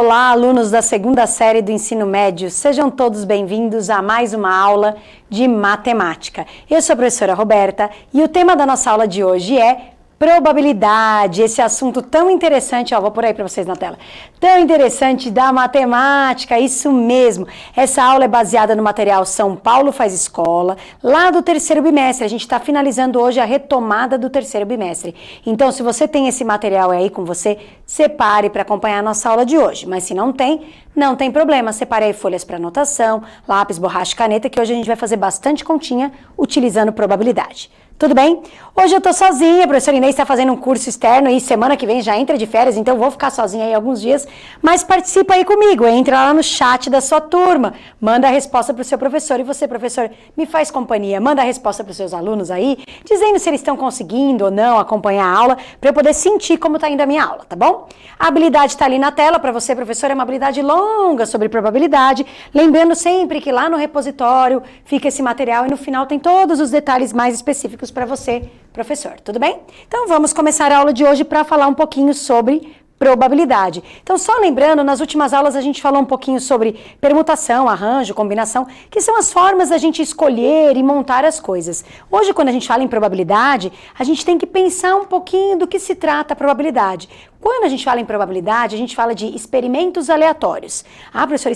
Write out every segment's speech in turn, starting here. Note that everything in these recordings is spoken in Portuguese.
Olá, alunos da segunda série do ensino médio, sejam todos bem-vindos a mais uma aula de matemática. Eu sou a professora Roberta e o tema da nossa aula de hoje é probabilidade, esse assunto tão interessante, vou pôr aí para vocês na tela, tão interessante da matemática, isso mesmo. Essa aula é baseada no material São Paulo Faz Escola, lá do terceiro bimestre. A gente está finalizando hoje a retomada do terceiro bimestre. Então, se você tem esse material aí com você, separe para acompanhar a nossa aula de hoje. Mas se não tem problema. Separe aí folhas para anotação, lápis, borracha e caneta, que hoje a gente vai fazer bastante continha utilizando probabilidade. Tudo bem? Hoje eu tô sozinha, a professora Inês está fazendo um curso externo e semana que vem já entra de férias, então eu vou ficar sozinha aí alguns dias, mas participa aí comigo, entra lá no chat da sua turma, manda a resposta pro seu professor e você, professor, me faz companhia, manda a resposta pros seus alunos aí, dizendo se eles estão conseguindo ou não acompanhar a aula, para eu poder sentir como tá indo a minha aula, tá bom? A habilidade tá ali na tela, para você, professor, é uma habilidade longa sobre probabilidade, lembrando sempre que lá no repositório fica esse material e no final tem todos os detalhes mais específicos para você, professor, tudo bem? Então vamos começar a aula de hoje para falar um pouquinho sobre probabilidade. Então só lembrando, nas últimas aulas a gente falou um pouquinho sobre permutação, arranjo, combinação, que são as formas da gente escolher e montar as coisas. Hoje, quando a gente fala em probabilidade, a gente tem que pensar um pouquinho do que se trata a probabilidade. Quando a gente fala em probabilidade, a gente fala de experimentos aleatórios. Ah, professor,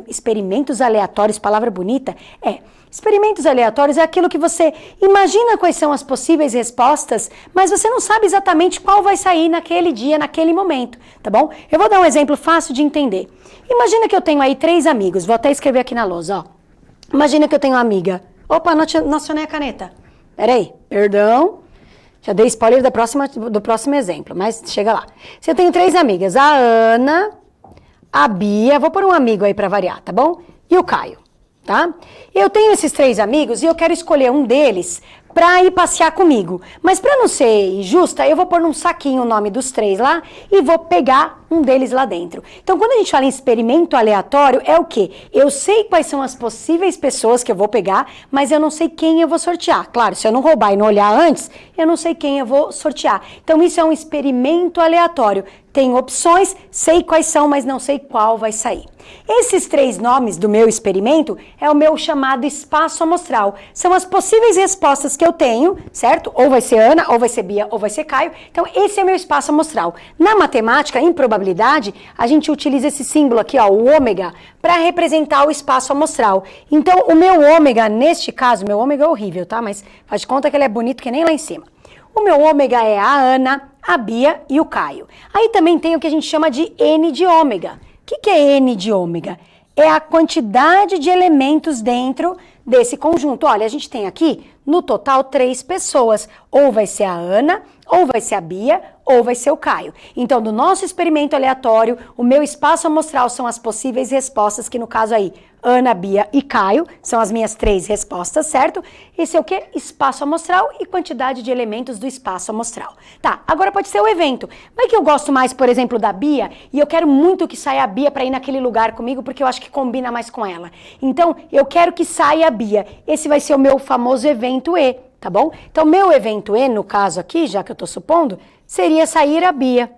experimentos aleatórios, palavra bonita? Experimentos aleatórios é aquilo que você imagina quais são as possíveis respostas, mas você não sabe exatamente qual vai sair naquele dia, naquele momento, tá bom? Eu vou dar um exemplo fácil de entender. Imagina que eu tenho aí 3 amigos, vou até escrever aqui na lousa, ó. Imagina que eu tenho uma amiga. Opa, não acionei a caneta. Peraí, perdão. Já dei spoiler do próximo exemplo, mas chega lá. Se eu tenho 3 amigas, a Ana, a Bia, vou pôr um amigo aí pra variar, tá bom? E o Caio, tá? Eu tenho esses 3 amigos e eu quero escolher um deles pra ir passear comigo. Mas pra não ser injusta, eu vou pôr num saquinho o nome dos 3 lá e vou pegar um deles lá dentro. Então, quando a gente fala em experimento aleatório, é o quê? Eu sei quais são as possíveis pessoas que eu vou pegar, mas eu não sei quem eu vou sortear. Claro, se eu não roubar e não olhar antes, eu não sei quem eu vou sortear. Então, isso é um experimento aleatório. Tem opções, sei quais são, mas não sei qual vai sair. Esses 3 nomes do meu experimento é o meu chamado espaço amostral. São as possíveis respostas que eu tenho, certo? Ou vai ser Ana, ou vai ser Bia, ou vai ser Caio. Então, esse é meu espaço amostral. Na matemática, em probabilidade, a gente utiliza esse símbolo aqui, ó, o ômega, para representar o espaço amostral. Então, o meu ômega, neste caso, meu ômega é horrível, tá? Mas faz de conta que ele é bonito que nem lá em cima. O meu ômega é a Ana, a Bia e o Caio. Aí também tem o que a gente chama de N de ômega. O que é N de ômega? É a quantidade de elementos dentro desse conjunto. Olha, a gente tem aqui, no total, 3 pessoas. Ou vai ser a Ana, ou vai ser a Bia, ou vai ser o Caio. Então, do nosso experimento aleatório, o meu espaço amostral são as possíveis respostas, que no caso aí, Ana, Bia e Caio, são as minhas 3 respostas, certo? Esse é o quê? Espaço amostral e quantidade de elementos do espaço amostral. Tá, agora pode ser o evento. Mas que eu gosto mais, por exemplo, da Bia, e eu quero muito que saia a Bia para ir naquele lugar comigo, porque eu acho que combina mais com ela. Então, eu quero que saia a Bia. Esse vai ser o meu famoso evento E, tá bom? Então, meu evento E, no caso aqui, já que eu tô supondo, seria sair a Bia.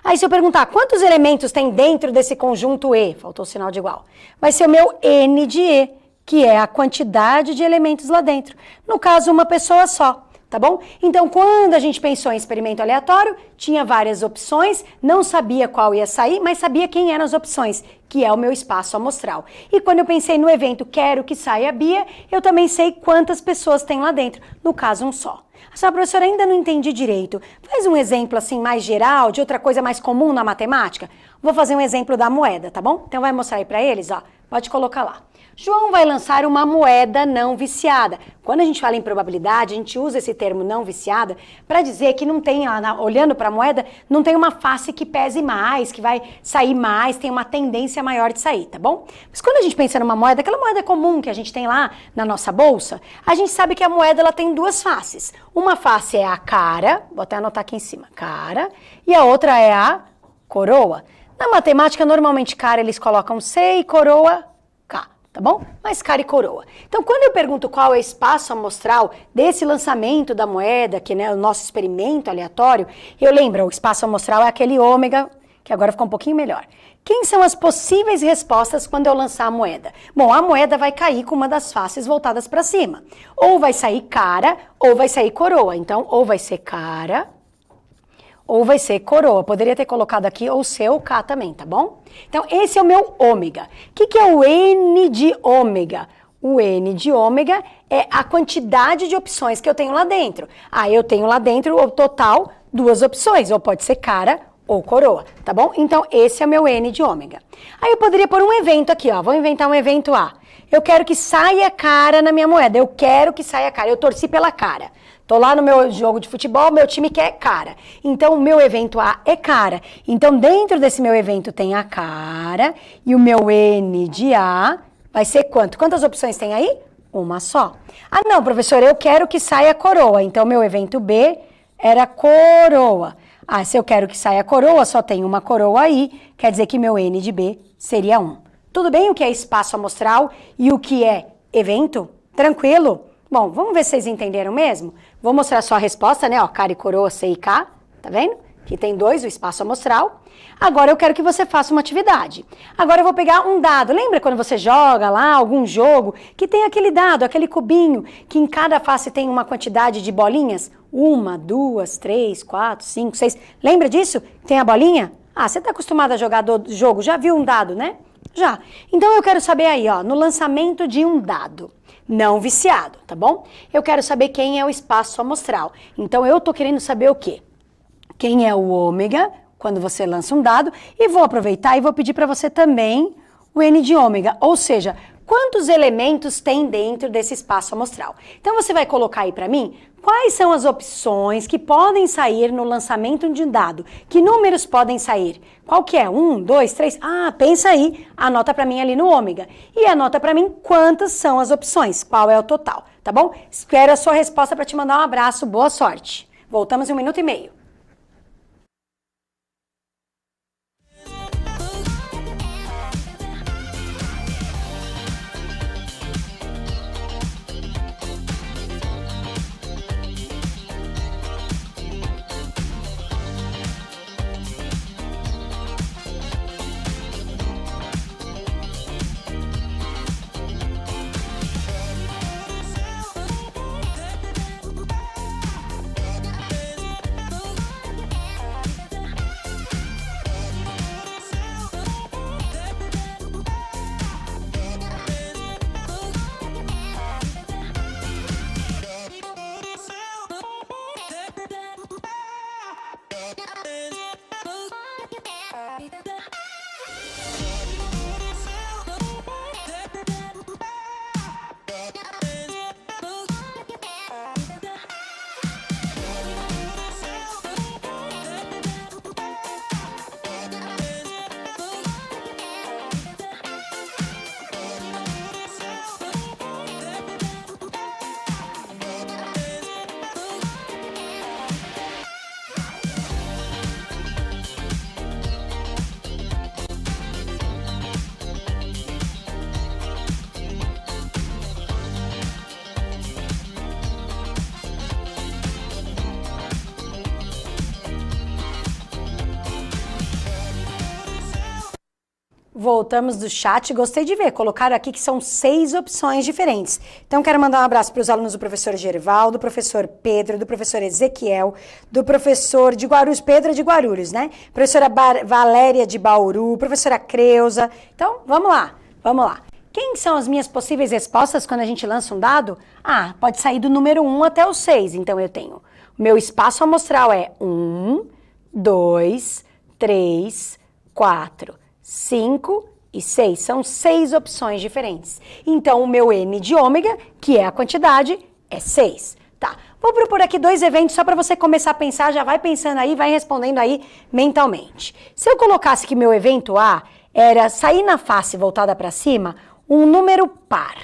Aí se eu perguntar quantos elementos tem dentro desse conjunto E, faltou o sinal de igual, vai ser o meu N de E, que é a quantidade de elementos lá dentro. No caso, uma pessoa só, tá bom? Então, quando a gente pensou em experimento aleatório, tinha várias opções, não sabia qual ia sair, mas sabia quem eram as opções, que é o meu espaço amostral. E quando eu pensei no evento quero que saia a Bia, eu também sei quantas pessoas tem lá dentro, no caso, um só. Essa professora ainda não entendi direito. Faz um exemplo assim mais geral, de outra coisa mais comum na matemática. Vou fazer um exemplo da moeda, tá bom? Então vai mostrar aí pra eles, ó. Pode colocar lá. João vai lançar uma moeda não viciada. Quando a gente fala em probabilidade, a gente usa esse termo não viciada para dizer que não tem, olhando para a moeda, não tem uma face que pese mais, que vai sair mais, tem uma tendência maior de sair, tá bom? Mas quando a gente pensa numa moeda, aquela moeda comum que a gente tem lá na nossa bolsa, a gente sabe que a moeda ela tem 2 faces. Uma face é a cara, vou até anotar aqui em cima, cara, e a outra é a coroa. Na matemática, normalmente cara eles colocam C e coroa K. Tá bom? Mas cara e coroa. Então, quando eu pergunto qual é o espaço amostral desse lançamento da moeda, que é o nosso experimento aleatório, eu lembro, o espaço amostral é aquele ômega que agora ficou um pouquinho melhor. Quem são as possíveis respostas quando eu lançar a moeda? Bom, a moeda vai cair com uma das faces voltadas para cima. Ou vai sair cara, ou vai sair coroa. Então, ou vai ser cara, ou vai ser coroa. Poderia ter colocado aqui ou C ou K também, tá bom? Então, esse é o meu ômega. O que é o N de ômega? O N de ômega é a quantidade de opções que eu tenho lá dentro. Eu tenho lá dentro o total 2 opções, ou pode ser cara ou coroa, tá bom? Então, esse é o meu N de ômega. Aí eu poderia pôr um evento aqui, ó. Vou inventar um evento A. Eu quero que saia cara na minha moeda. Eu quero que saia cara. Eu torci pela cara. Tô lá no meu jogo de futebol, meu time quer cara. Então, o meu evento A é cara. Então, dentro desse meu evento tem a cara e o meu N de A vai ser quanto? Quantas opções tem aí? Uma só. Não, professor, eu quero que saia coroa. Então, meu evento B era coroa. Se eu quero que saia coroa, só tem uma coroa aí, quer dizer que meu N de B seria 1. Tudo bem o que é espaço amostral e o que é evento? Tranquilo? Bom, vamos ver se vocês entenderam mesmo? Vou mostrar só a resposta, né? Ó, cara e coroa, C e K, tá vendo? Aqui tem 2, o espaço amostral. Agora eu quero que você faça uma atividade. Agora eu vou pegar um dado. Lembra quando você joga lá algum jogo que tem aquele dado, aquele cubinho, que em cada face tem uma quantidade de bolinhas? 1, 2, 3, 4, 5, 6. Lembra disso? Tem a bolinha? Você está acostumado a jogar jogo, já viu um dado, né? Já. Então eu quero saber aí, ó, no lançamento de um dado, não viciado, tá bom? Eu quero saber quem é o espaço amostral. Então eu tô querendo saber o quê? Quem é o ômega, quando você lança um dado, e vou aproveitar e vou pedir para você também o N de ômega, ou seja, quantos elementos tem dentro desse espaço amostral. Então você vai colocar aí para mim quais são as opções que podem sair no lançamento de um dado. Que números podem sair? Qual que é? 1, 2, 3? Pensa aí, anota para mim ali no ômega. E anota para mim quantas são as opções, qual é o total, tá bom? Espero a sua resposta para te mandar um abraço, boa sorte. Voltamos em 1 minuto e meio. Voltamos do chat, gostei de ver, colocaram aqui que são 6 opções diferentes. Então, quero mandar um abraço para os alunos do professor Gerval, do professor Pedro, do professor Ezequiel, do professor de Guarulhos, Pedro de Guarulhos, né? Professora Valéria de Bauru, professora Creuza. Então, vamos lá, vamos lá. Quem são as minhas possíveis respostas quando a gente lança um dado? Pode sair do número 1 até o 6. Então, eu tenho, o meu espaço amostral é 1, 2, 3, 4, 5 e 6. São 6 opções diferentes. Então, o meu N de ômega, que é a quantidade, é 6. Tá, vou propor aqui 2 eventos só para você começar a pensar, já vai pensando aí, vai respondendo aí mentalmente. Se eu colocasse que meu evento A era sair na face voltada para cima, um número par.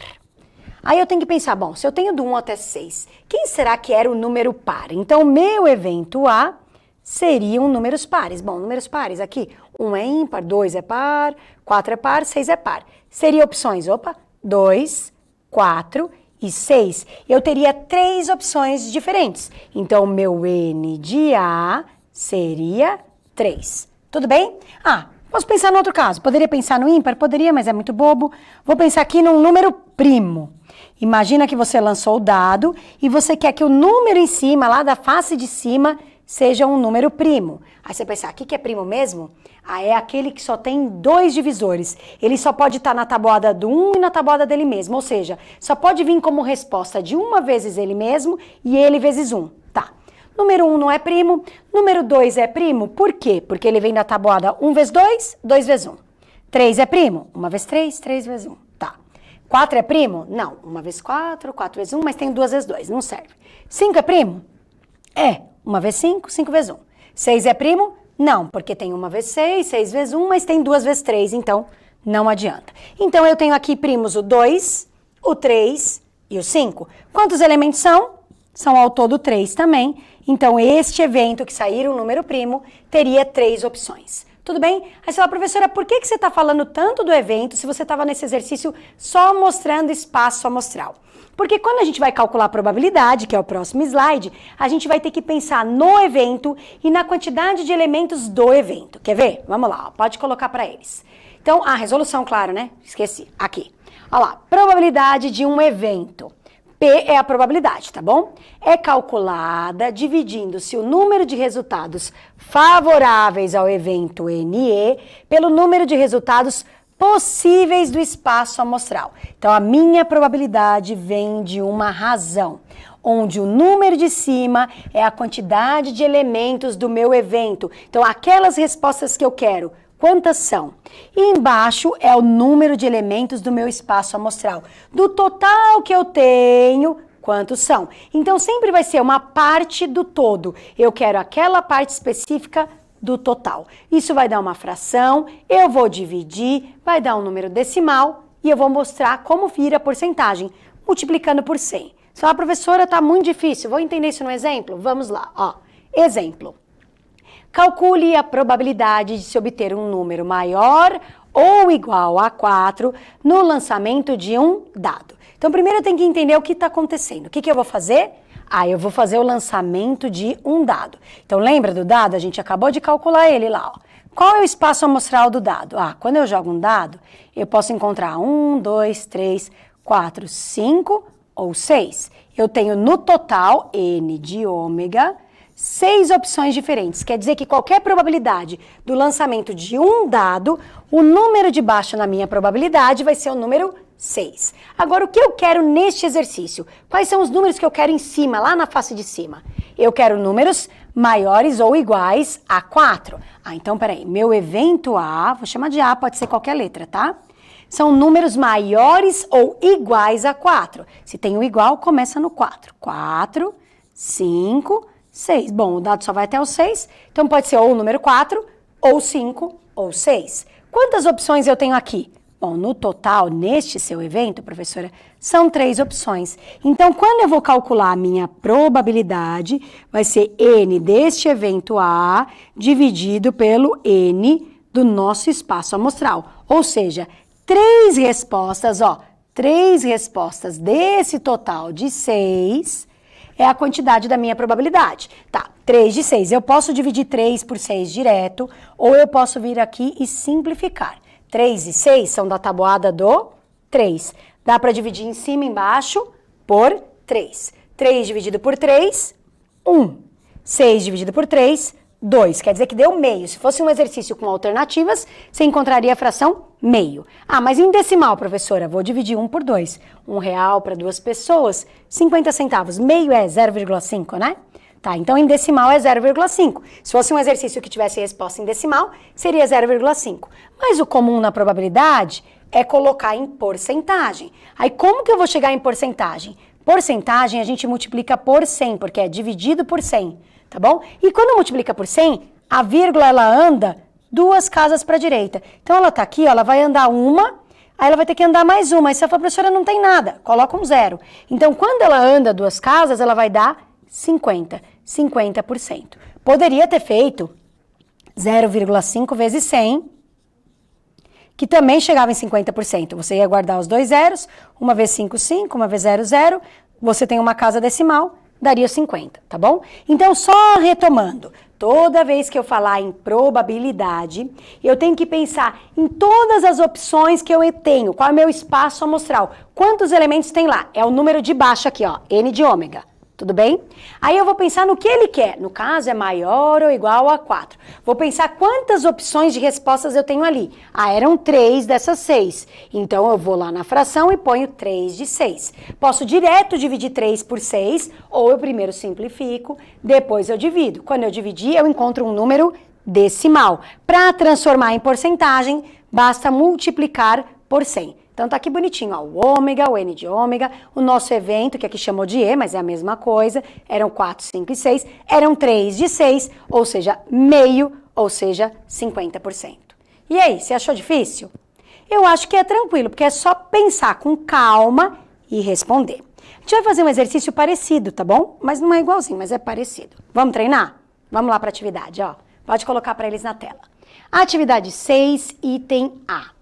Aí eu tenho que pensar, bom, se eu tenho do 1 até 6, quem será que era o número par? Então, meu evento A seriam números pares. Bom, números pares aqui, 1 é ímpar, 2 é par, 4 é par, 6 é par. Seria opções, 2, 4 e 6. Eu teria 3 opções diferentes. Então, meu N de A seria 3. Tudo bem? Posso pensar no outro caso. Poderia pensar no ímpar? Poderia, mas é muito bobo. Vou pensar aqui num número primo. Imagina que você lançou o dado e você quer que o número em cima, lá da face de cima, seja um número primo. Aí você pensa, o que é primo mesmo? É aquele que só tem 2 divisores. Ele só pode estar na tabuada do 1 e na tabuada dele mesmo. Ou seja, só pode vir como resposta de 1 vezes ele mesmo e ele vezes 1. Tá. Número 1 não é primo. Número 2 é primo. Por quê? Porque ele vem da tabuada 1 vezes 2, 2 vezes 1. 3 é primo. 1 vezes 3, 3 vezes 1. Tá. 4 é primo? Não. 1 vezes 4, 4 vezes 1, mas tem 2 vezes 2. Não serve. 5 é primo? É. 1 vezes 5, 5 vezes 1. 6 é primo? Não, porque tem 1 vezes 6, 6 vezes 1, mas tem 2 vezes 3, então não adianta. Então eu tenho aqui primos o 2, o 3 e o 5. Quantos elementos são? São ao todo 3 também. Então este evento que sair um número primo teria 3 opções. Tudo bem? Aí você fala, professora, por que você está falando tanto do evento se você estava nesse exercício só mostrando espaço amostral? Porque quando a gente vai calcular a probabilidade, que é o próximo slide, a gente vai ter que pensar no evento e na quantidade de elementos do evento. Quer ver? Vamos lá, pode colocar para eles. Então, a resolução, claro, né? Esqueci. Aqui. Olha lá, probabilidade de um evento. P é a probabilidade, tá bom? É calculada dividindo-se o número de resultados favoráveis ao evento NE pelo número de resultados possíveis do espaço amostral. Então, a minha probabilidade vem de uma razão, onde o número de cima é a quantidade de elementos do meu evento. Então, aquelas respostas que eu quero, quantas são? E embaixo é o número de elementos do meu espaço amostral. Do total que eu tenho, quantos são? Então, sempre vai ser uma parte do todo. Eu quero aquela parte específica do total. Isso vai dar uma fração, eu vou dividir, vai dar um número decimal e eu vou mostrar como vira a porcentagem, multiplicando por 100. Você fala, professora, tá muito difícil, vou entender isso no exemplo? Vamos lá, ó. Exemplo. Calcule a probabilidade de se obter um número maior ou igual a 4 no lançamento de um dado. Então, primeiro eu tenho que entender o que está acontecendo. O que eu vou fazer? Eu vou fazer o lançamento de um dado. Então, lembra do dado? A gente acabou de calcular ele lá, ó. Qual é o espaço amostral do dado? Quando eu jogo um dado, eu posso encontrar 1, 2, 3, 4, 5 ou 6. Eu tenho no total, N de ômega, 6 opções diferentes. Quer dizer que qualquer probabilidade do lançamento de um dado, o número de baixo na minha probabilidade vai ser o número 6. Agora, o que eu quero neste exercício? Quais são os números que eu quero em cima, lá na face de cima? Eu quero números maiores ou iguais a 4. Então, peraí, meu evento A, vou chamar de A, pode ser qualquer letra, tá? São números maiores ou iguais a 4. Se tem o igual, começa no 4. 4, 5, 6. Bom, o dado só vai até o 6, então pode ser ou o número 4, ou 5, ou 6. Quantas opções eu tenho aqui? Bom, no total, neste seu evento, professora, são 3 opções. Então, quando eu vou calcular a minha probabilidade, vai ser N deste evento A dividido pelo N do nosso espaço amostral. Ou seja, 3 respostas, 3 respostas desse total de 6 é a quantidade da minha probabilidade. Tá, 3 de 6. Eu posso dividir 3 por 6 direto, ou eu posso vir aqui e simplificar. 3 e 6 são da tabuada do 3. Dá para dividir em cima e embaixo por 3. 3 dividido por 3, 1. 6 dividido por 3, 2. Quer dizer que deu meio. Se fosse um exercício com alternativas, você encontraria a fração meio. Mas em decimal, professora, vou dividir 1 por 2. R$1 para 2 pessoas, 50 centavos. Meio é 0,5, né? Tá, então em decimal é 0,5. Se fosse um exercício que tivesse resposta em decimal, seria 0,5. Mas o comum na probabilidade é colocar em porcentagem. Aí como que eu vou chegar em porcentagem? Porcentagem a gente multiplica por 100, porque é dividido por 100, tá bom? E quando multiplica por 100, a vírgula ela anda 2 casas para a direita. Então ela tá aqui, ela vai andar uma, aí ela vai ter que andar mais uma. Aí você fala, professora, não tem nada, coloca um 0. Então quando ela anda 2 casas, ela vai dar 50%. Poderia ter feito 0,5 vezes 100, que também chegava em 50%. Você ia guardar os 2 zeros, uma vez 5, 5, uma vez 0, 0. Você tem uma casa decimal, daria 50, tá bom? Então, só retomando, toda vez que eu falar em probabilidade, eu tenho que pensar em todas as opções que eu tenho, qual é o meu espaço amostral, quantos elementos tem lá, é o número de baixo aqui, ó, n de ômega. Tudo bem? Aí eu vou pensar no que ele quer. No caso, é maior ou igual a 4. Vou pensar quantas opções de respostas eu tenho ali. Ah, eram 3 dessas 6. Então, eu vou lá na fração e ponho 3 de 6. Posso direto dividir 3 por 6, ou eu primeiro simplifico, depois eu divido. Quando eu dividir, eu encontro um número decimal. Para transformar em porcentagem, basta multiplicar por 100. Então tá aqui bonitinho, ó, o ômega, o n de ômega, o nosso evento, que aqui chamou de E, mas é a mesma coisa, eram 4, 5 e 6, eram 3 de 6, ou seja, meio, ou seja, 50%. E aí, você achou difícil? Eu acho que é tranquilo, porque é só pensar com calma e responder. A gente vai fazer um exercício parecido, tá bom? Mas não é igualzinho, mas é parecido. Vamos treinar? Vamos lá para a atividade, ó. Pode colocar para eles na tela. Atividade 6, item A.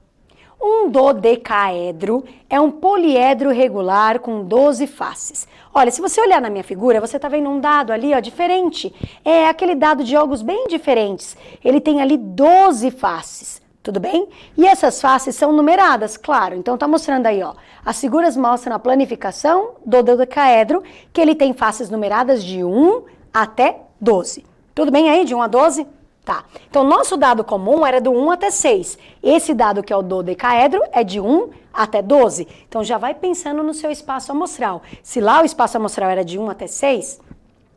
Um dodecaedro é um poliedro regular com 12 faces. Olha, se você olhar na minha figura, você está vendo um dado ali, ó, diferente. É aquele dado de jogos bem diferentes. Ele tem ali 12 faces, tudo bem? E essas faces são numeradas, claro. Então, tá mostrando aí, ó. As figuras mostram a planificação do dodecaedro, que ele tem faces numeradas de 1 até 12. Tudo bem aí, de 1 a 12? Tá, então nosso dado comum era do 1 até 6. Esse dado que é o dodecaedro é de 1 até 12. Então já vai pensando no seu espaço amostral. Se lá o espaço amostral era de 1 até 6,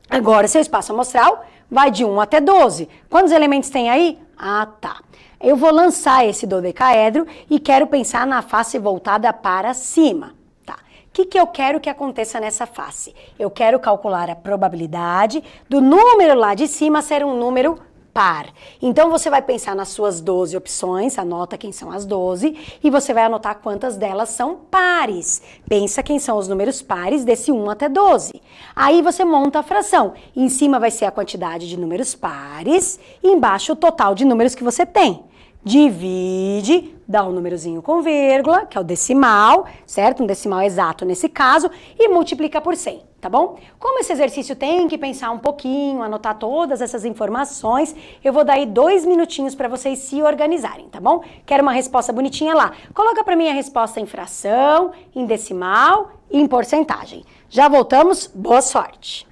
agora seu espaço amostral vai de 1 até 12. Quantos elementos tem aí? Ah, tá. Eu vou lançar esse dodecaedro e quero pensar na face voltada para cima. Tá. O que eu quero que aconteça nessa face? Eu quero calcular a probabilidade do número lá de cima ser um número par. Então, você vai pensar nas suas 12 opções, anota quem são as 12, e você vai anotar quantas delas são pares. Pensa quem são os números pares desse 1 até 12. Aí você monta a fração. Em cima vai ser a quantidade de números pares, e embaixo o total de números que você tem. Divide, dá um númerozinho com vírgula, que é o decimal, certo? Um decimal exato nesse caso, e multiplica por 100, tá bom? Como esse exercício tem que pensar um pouquinho, anotar todas essas informações, eu vou dar aí 2 minutinhos para vocês se organizarem, tá bom? Quero uma resposta bonitinha lá. Coloca para mim a resposta em fração, em decimal e em porcentagem. Já voltamos, boa sorte!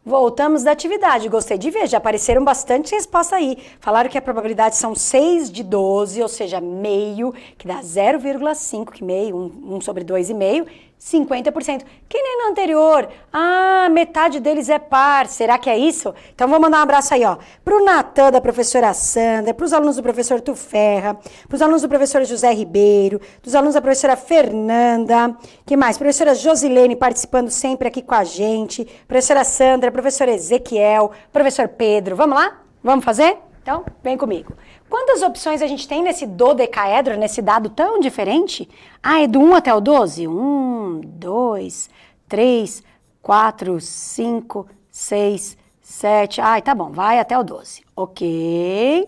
Voltamos da atividade, gostei de ver, já apareceram bastante respostas aí. Falaram que a probabilidade são 6 de 12, ou seja, meio, que dá 0,5, que meio, 1 sobre 2,5, 50%. Que nem no anterior. Ah, metade deles é par. Será que é isso? Então, vou mandar um abraço aí, ó. Pro Natan, da professora Sandra, pros alunos do professor Tuferra, pros alunos do professor José Ribeiro, dos alunos da professora Fernanda, que mais? Professora Josilene participando sempre aqui com a gente, professora Sandra, professor Ezequiel, professor Pedro. Vamos lá? Vamos fazer? Então, vem comigo. Quantas opções a gente tem nesse dodecaedro, nesse dado tão diferente? Ah, é do 1 até o 12? 1, 2, 3, 4, 5, 6, 7... Ai, tá bom, vai até o 12. Ok.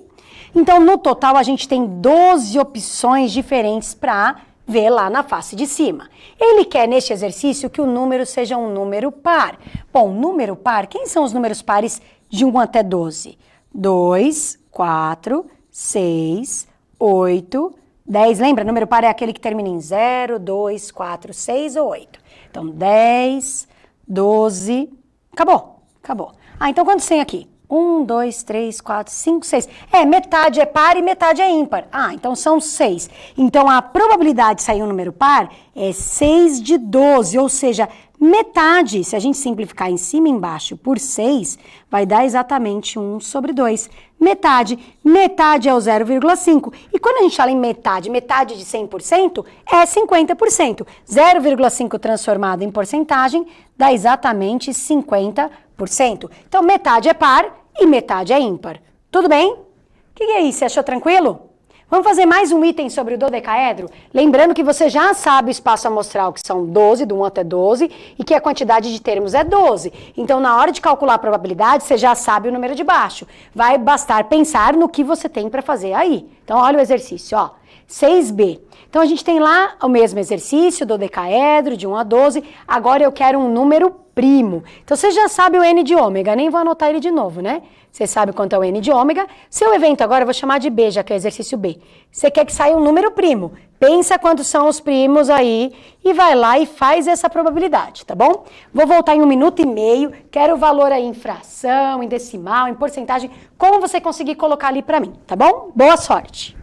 Então, no total, a gente tem 12 opções diferentes para ver lá na face de cima. Ele quer, neste exercício, que o número seja um número par. Bom, número par, quem são os números pares de 1 até 12? 2, 4, 6, 8, 10. Lembra? Número par é aquele que termina em 0, 2, 4, 6 ou 8. Então, 10, 12. Acabou. Acabou. Ah, então quantos tem aqui? 1, 2, 3, 4, 5, 6. Metade é par e metade é ímpar. Ah, então são 6. Então, a probabilidade de sair um número par é 6 de 12, ou seja, metade, se a gente simplificar em cima e embaixo por 6, vai dar exatamente 1 sobre 2. Metade é o 0,5. E quando a gente fala em metade de 100% é 50%. 0,5 transformado em porcentagem dá exatamente 50%. Então, metade é par e metade é ímpar. Tudo bem? O que é isso? Você achou tranquilo? Vamos fazer mais um item sobre o dodecaedro? Lembrando que você já sabe o espaço amostral, que são 12, do 1 até 12, e que a quantidade de termos é 12. Então, na hora de calcular a probabilidade, você já sabe o número de baixo. Vai bastar pensar no que você tem para fazer aí. Então, olha o exercício, ó. 6b. Então, a gente tem lá o mesmo exercício, dodecaedro, de 1 a 12. Agora, eu quero um número primo. Então, você já sabe o n de ômega, nem vou anotar ele de novo, né? Você sabe quanto é o n de ômega. Seu evento agora eu vou chamar de B, já que é o exercício B. Você quer que saia um número primo. Pensa quantos são os primos aí e vai lá e faz essa probabilidade, tá bom? Vou voltar em 1 minuto e meio. Quero o valor aí em fração, em decimal, em porcentagem, como você conseguir colocar ali pra mim, tá bom? Boa sorte!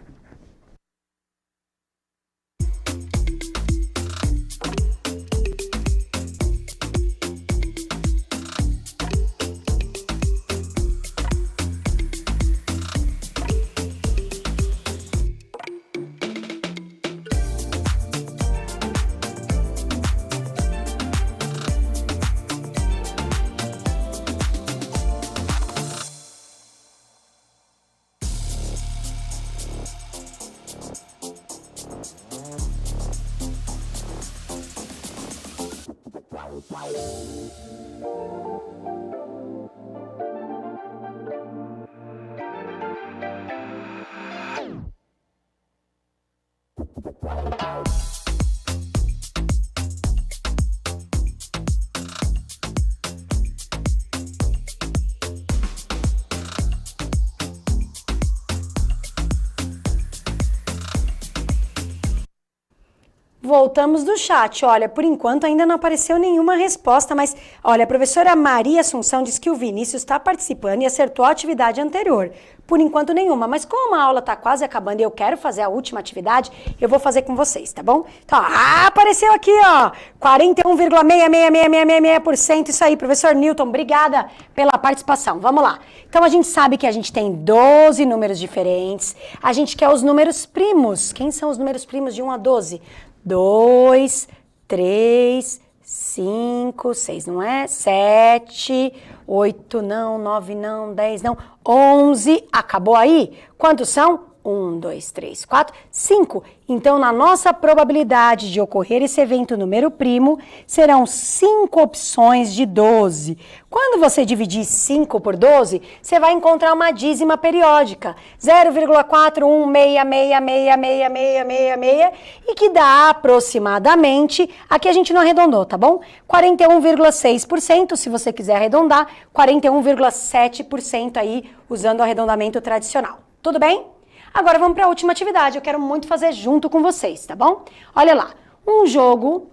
Voltamos do chat. Olha, por enquanto ainda não apareceu nenhuma resposta, mas olha, a professora Maria Assunção diz que o Vinícius está participando e acertou a atividade anterior. Por enquanto nenhuma, mas como a aula está quase acabando e eu quero fazer a última atividade, eu vou fazer com vocês, tá bom? Então, apareceu aqui, ó, 41,66666%. Isso aí, professor Newton, obrigada pela participação. Vamos lá. Então, a gente sabe que a gente tem 12 números diferentes. A gente quer os números primos. Quem são os números primos de 1 a 12? 2, 3, 5, 6, não é? 7, 8, não, 9, não, 10, não, 11. Acabou aí? Quantos são? 1, 2, 3, 4, 5. Então, na nossa probabilidade de ocorrer esse evento número primo, serão 5 opções de 12. Quando você dividir 5 por 12, você vai encontrar uma dízima periódica, 0,416666666, e que dá aproximadamente, aqui a gente não arredondou, tá bom? 41,6%, se você quiser arredondar, 41,7% aí, usando o arredondamento tradicional. Tudo bem? Agora vamos para a última atividade, eu quero muito fazer junto com vocês, tá bom? Olha lá,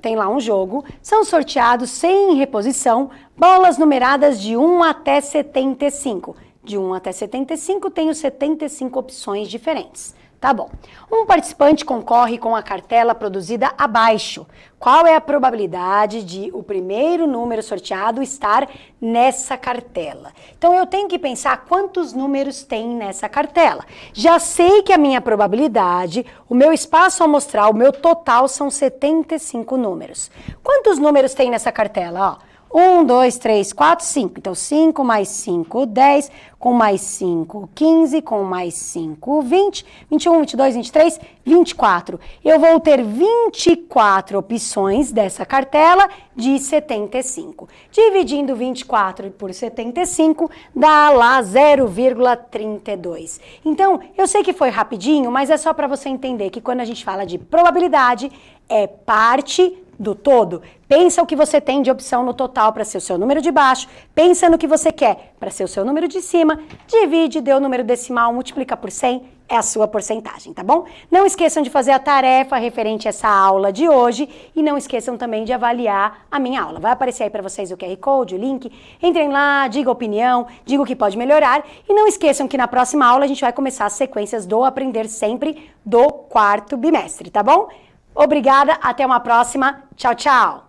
tem lá um jogo, são sorteados sem reposição, bolas numeradas de 1 até 75. De 1 até 75 tenho 75 opções diferentes, Tá bom. Um participante concorre com a cartela produzida abaixo. Qual é a probabilidade de o primeiro número sorteado estar nessa cartela? Então, eu tenho que pensar quantos números tem nessa cartela. Já sei que a minha probabilidade, o meu espaço amostral, o meu total são 75 números. Quantos números tem nessa cartela? 1, 2, 3, 4, 5. Então, 5 mais 5, 10. Com mais 5, 15. Com mais 5, 20. 21, 22, 23, 24. Eu vou ter 24 opções dessa cartela de 75. Dividindo 24 por 75, dá lá 0,32. Então, eu sei que foi rapidinho, mas é só para você entender que quando a gente fala de probabilidade, é parte do todo. Pensa o que você tem de opção no total para ser o seu número de baixo, pensa no que você quer para ser o seu número de cima, divide, deu o número decimal, multiplica por 100, é a sua porcentagem, tá bom? Não esqueçam de fazer a tarefa referente a essa aula de hoje e não esqueçam também de avaliar a minha aula. Vai aparecer aí para vocês o QR Code, o link, entrem lá, diga a opinião, diga o que pode melhorar e não esqueçam que na próxima aula a gente vai começar as sequências do Aprender Sempre do 4º bimestre, tá bom? Obrigada, até uma próxima. Tchau, tchau!